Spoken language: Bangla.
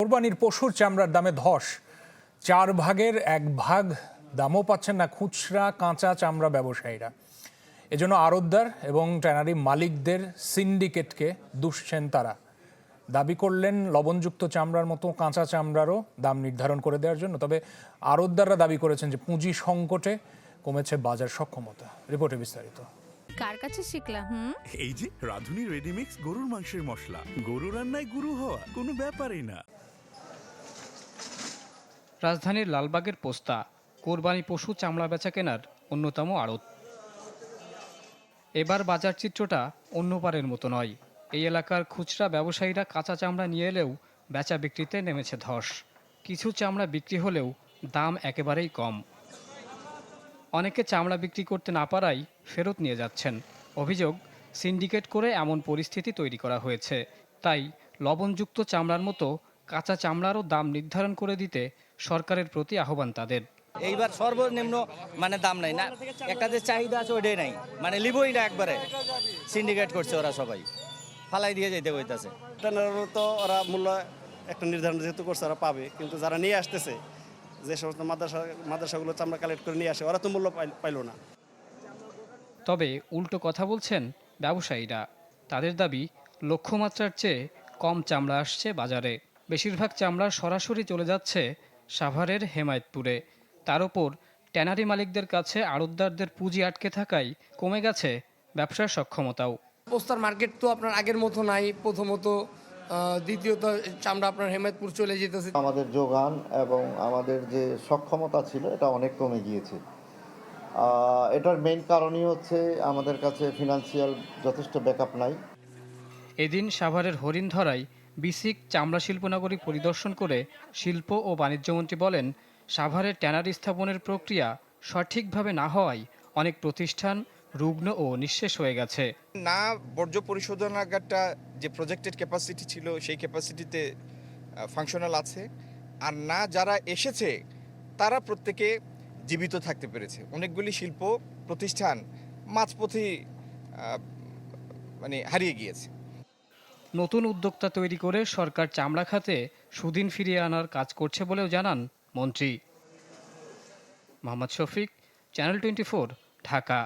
কোরবানির পশুর চামড়ার দামে ধস, 4 ভাগের 1 ভাগ দামও পাচ্ছেন না খুচরা কাঁচা চামড়া ব্যবসায়ীরা। এজন্য আড়তদার এবং ট্যানারি মালিকদের সিন্ডিকেটকে দুষছেন তারা। দাবি করলেন লবণযুক্ত চামড়ার মতো কাঁচা চামড়ারও দাম নির্ধারণ করে দেওয়ার জন্য। তবে আড়তদাররা দাবি করেছেন যে পুঁজি সংকটে কমেছে বাজার সক্ষমতা। রিপোর্টে বিস্তারিত। কার কাছে শিখলা? এই যে রাধুনী রেডিমিক্স গরুর মাংসের মশলা, গরু রান্নায় গুরু হওয়া কোনো ব্যাপারই না। রাজধানীর লালবাগের পোস্তা কোরবানি পশু চামড়া বেচা কেনার অন্যতম আড়ত। এবার বাজার চিত্রটা অন্য পারের মতো নয়। এই এলাকার খুচরা ব্যবসায়ীরা কাঁচা চামড়া নিয়ে এলেও বেচা বিক্রিতে নেমেছে ধস। কিছু চামড়া বিক্রি হলেও দাম একেবারেই কম। অনেকে চামড়া বিক্রি করতে না পারায় ফেরত নিয়ে যাচ্ছেন। অভিযোগ, সিন্ডিকেট করে এমন পরিস্থিতি তৈরি করা হয়েছে। তাই লবণযুক্ত চামড়ার মতো কাঁচা চামড়ারও দাম নির্ধারণ করে দিতে সরকারের প্রতি আহ্বান তাদের। এইবার সর্বনিম্ন দাম নাই না, একটা যে চাহিদা আছে ওইটাই নাই, লিবই না, একবারে সিন্ডিকেট করছে ওরা, সবাই ফালাই দিয়ে যেতে হইতাছে। তো ওরা মূল্য একটা নির্ধারণ যেহেতু করছে ওরা পাবে, কিন্তু যারা নিয়ে আসতেছে, যে সমস্ত মাদ্রাসাগুলো চামড়া কালেক্ট করে নিয়ে আসে, ওরা তো মূল্য পাইল না। তবে উল্টো কথা বলছেন ব্যবসায়ীরা। তাদের দাবি, লক্ষ্যমাত্রার চেয়ে কম চামড়া আসছে বাজারে। বেশিরভাগ চামড়া সরাসরি চলে যাচ্ছে সাভারের হেমায়েতপুরে। তার ওপর ট্যানারি মালিকদের কাছে আড়তদারদের পুঁজি আটকে থাকায় কমে গেছে ব্যবসার সক্ষমতাও। পোস্তার মার্কেট তো আপনার আগের মতো নাই, প্রথমত। দ্বিতীয়ত চামড়া আপনার হেমায়েতপুর চলে যেতেছে। আমাদের যোগান এবং আমাদের যে সক্ষমতা ছিল এটা অনেক কমে গিয়েছে। এটার মেইন কারণই হচ্ছে আমাদের কাছে ফিনান্সিয়াল যথেষ্ট ব্যাকআপ নাই। এদিন সাভারের হরিণধরায় বিসিক চামড়া শিল্পনগরী পরিদর্শন করে শিল্প ও বাণিজ্যমন্ত্রী বলেন, সাভারের ট্যানারি স্থাপনের প্রক্রিয়া সঠিকভাবে না হওয়ায় অনেক প্রতিষ্ঠান রুগ্ন ও নিঃশেষ হয়ে গেছে। না বর্জ্য পরিশোধনাগারটা যে প্রজেক্টেড ক্যাপাসিটি ছিল সেই ক্যাপাসিটিতে ফাংশনাল আছে, আর না যারা এসেছে তারা প্রত্যেকে জীবিত থাকতে পেরেছে। অনেকগুলি শিল্প প্রতিষ্ঠান মাঝপথে হারিয়ে গিয়েছে। নতুন উদ্যোক্তা তৈরি করে সরকার চামড়া খাতে সুদিন ফিরিয়ে আনার কাজ করছে বলেও জানান মন্ত্রী। মোহাম্মদ শফিক, চ্যানেল 24, ঢাকা।